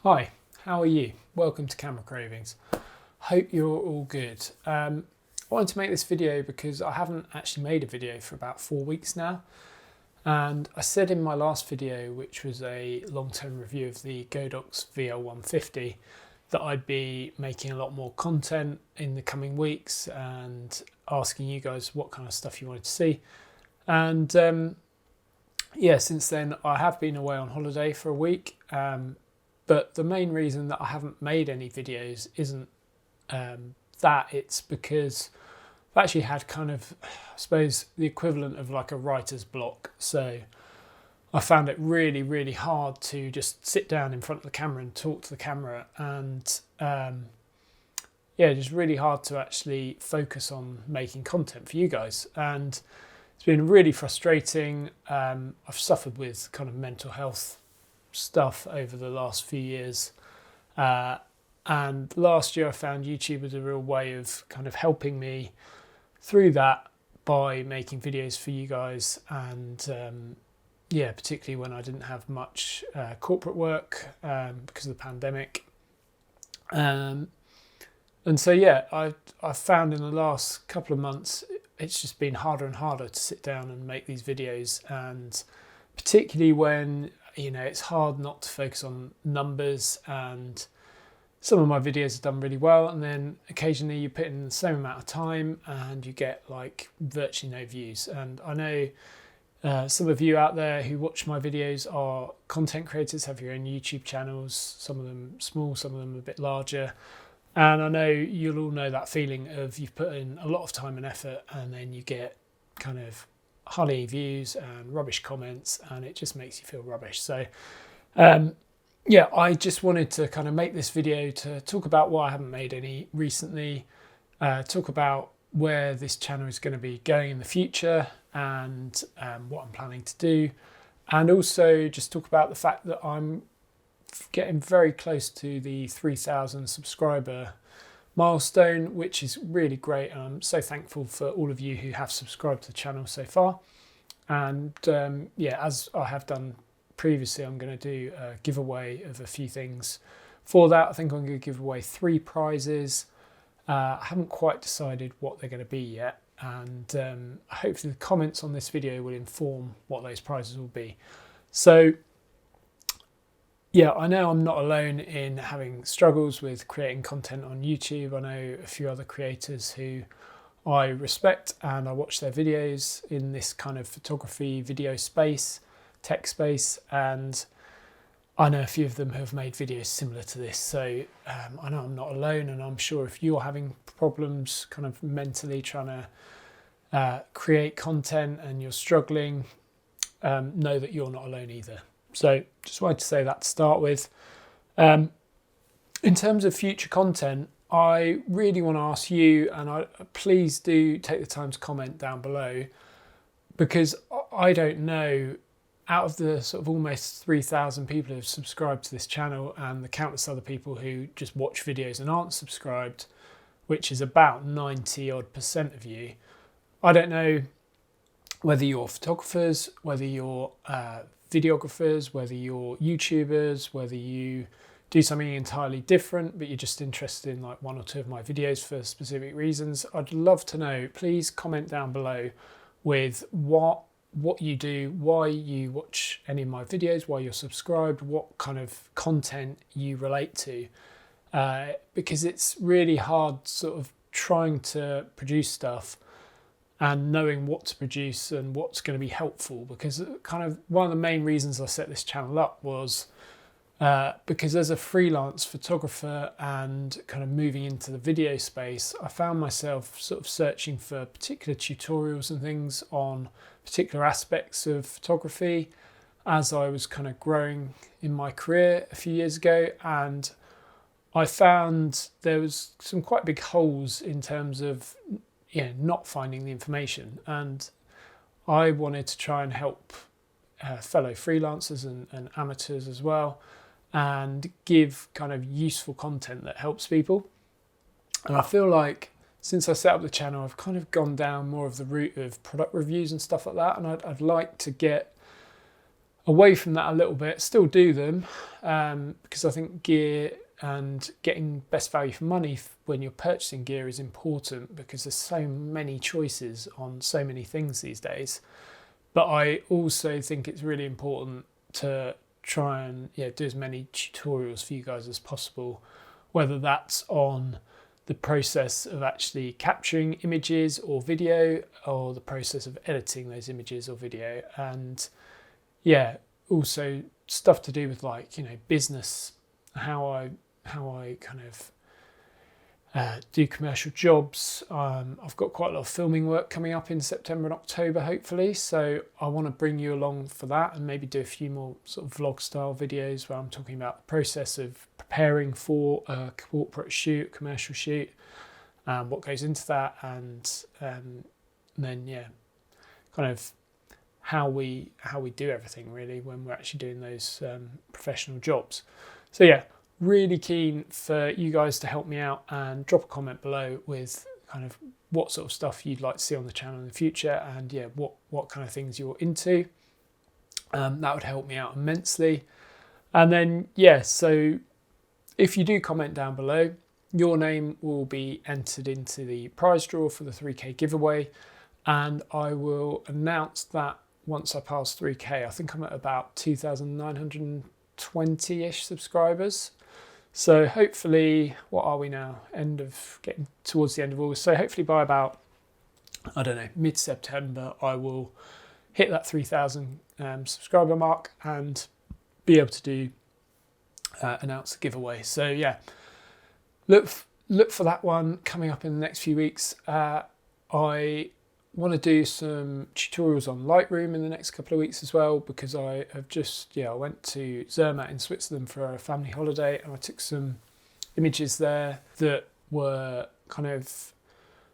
Hi, how are you? Welcome to Camera Cravings. Hope you're all good. I wanted to make this video because I haven't actually made a video for about 4 weeks now. And I said in my last video, which was a long-term review of the Godox VL150, that I'd be making a lot more content in the coming weeks and asking you guys what kind of stuff you wanted to see. And yeah, since then I have been away on holiday for a week. But the main reason that I haven't made any videos isn't that, it's because I've actually had kind of, I suppose, the equivalent of like a writer's block. So I found it really, really hard to just sit down in front of the camera and talk to the camera. And yeah, just really hard to actually focus on making content for you guys. And it's been really frustrating. I've suffered with kind of mental health stuff over the last few years, and last year I found YouTube was a real way of kind of helping me through that by making videos for you guys. And yeah, particularly when I didn't have much corporate work because of the pandemic. And so yeah, I found in the last couple of months it's just been harder and harder to sit down and make these videos, and particularly when it's hard not to focus on numbers. And some of my videos have done really well, and then occasionally you put in the same amount of time and you get like virtually no views. And I know some of you out there who watch my videos are content creators, have your own YouTube channels, some of them small, some of them a bit larger. And I know you'll all know that feeling of you've put in a lot of time and effort and then you get kind of hardly any views and rubbish comments, and it just makes you feel rubbish. So yeah, I just wanted to kind of make this video to talk about why I haven't made any recently, talk about where this channel is going to be going in the future, and what I'm planning to do, and also just talk about the fact that I'm getting very close to the 3,000 subscriber milestone, which is really great. And I'm so thankful for all of you who have subscribed to the channel so far. And yeah, as I have done previously, I'm going to do a giveaway of a few things for that. I think I'm going to give away 3 prizes. I haven't quite decided what they're going to be yet, and hopefully the comments on this video will inform what those prizes will be. So yeah, I know I'm not alone in having struggles with creating content on YouTube. I know a few other creators who I respect and I watch their videos in this kind of photography video space, tech space, and I know a few of them have made videos similar to this. So I know I'm not alone, and I'm sure if you're having problems kind of mentally trying to create content and you're struggling, know that you're not alone either. So just wanted to say that to start with. In terms of future content, I really want to ask you, and please do take the time to comment down below, because I don't know, out of the sort of almost 3,000 people who have subscribed to this channel and the countless other people who just watch videos and aren't subscribed, which is about 90% of you, I don't know whether you're photographers, whether you're videographers, whether you're YouTubers, whether you do something entirely different, but you're just interested in like 1 or 2 of my videos for specific reasons. I'd love to know. Please comment down below with what you do, why you watch any of my videos, why you're subscribed, what kind of content you relate to, because it's really hard sort of trying to produce stuff and knowing what to produce and what's going to be helpful. Because kind of one of the main reasons I set this channel up was because as a freelance photographer and kind of moving into the video space, I found myself sort of searching for particular tutorials and things on particular aspects of photography as I was kind of growing in my career a few years ago. And I found there was some quite big holes in terms of not finding the information, and I wanted to try and help fellow freelancers and amateurs as well, and give kind of useful content that helps people. And I feel like since I set up the channel, I've kind of gone down more of the route of product reviews and stuff like that, and I'd like to get away from that a little bit, still do them, because I think gear and getting best value for money when you're purchasing gear is important, because there's so many choices on so many things these days. But I also think it's really important to try and do as many tutorials for you guys as possible, whether that's on the process of actually capturing images or video, or the process of editing those images or video, and also stuff to do with, like, business, how I kind of do commercial jobs. I've got quite a lot of filming work coming up in September and October, hopefully, so I want to bring you along for that, and maybe do a few more sort of vlog style videos where I'm talking about the process of preparing for a corporate shoot, commercial shoot, what goes into that, and then kind of how we do everything really when we're actually doing those professional jobs. So really keen for you guys to help me out and drop a comment below with kind of what sort of stuff you'd like to see on the channel in the future, and what kind of things you're into. That would help me out immensely. And then so if you do comment down below, your name will be entered into the prize draw for the 3K giveaway, and I will announce that once I pass 3K. I think I'm at about 2,920-ish subscribers. So hopefully, what are we now? Getting towards the end of August. So hopefully by about, I don't know, mid-September, I will hit that 3,000 subscriber mark and be able to do announce the giveaway. So look for that one coming up in the next few weeks. I want to do some tutorials on Lightroom in the next couple of weeks as well, because I have just I went to Zermatt in Switzerland for a family holiday, and I took some images there that were kind of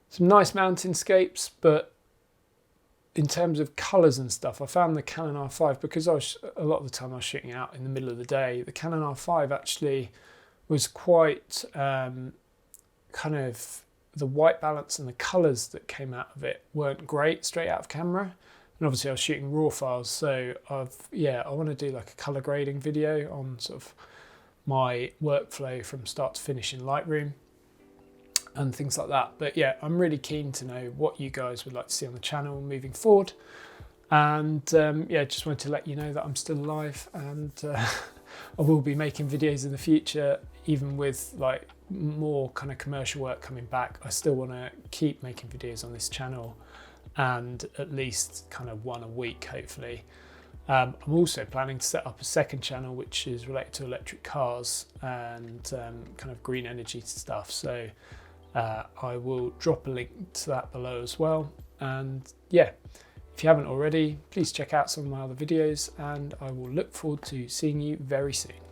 some nice mountainscapes, but in terms of colours and stuff, I found the Canon R5, because a lot of the time I was shooting out in the middle of the day, the Canon R5 actually was quite kind of, the white balance and the colours that came out of it weren't great straight out of camera. And obviously I was shooting raw files, so I want to do like a colour grading video on sort of my workflow from start to finish in Lightroom and things like that. But I'm really keen to know what you guys would like to see on the channel moving forward. And just wanted to let you know that I'm still alive, and I will be making videos in the future, even with like more kind of commercial work coming back. I still want to keep making videos on this channel, and at least kind of one a week, hopefully. I'm also planning to set up a second channel which is related to electric cars and kind of green energy stuff, so I will drop a link to that below as well. And if you haven't already, please check out some of my other videos, and I will look forward to seeing you very soon.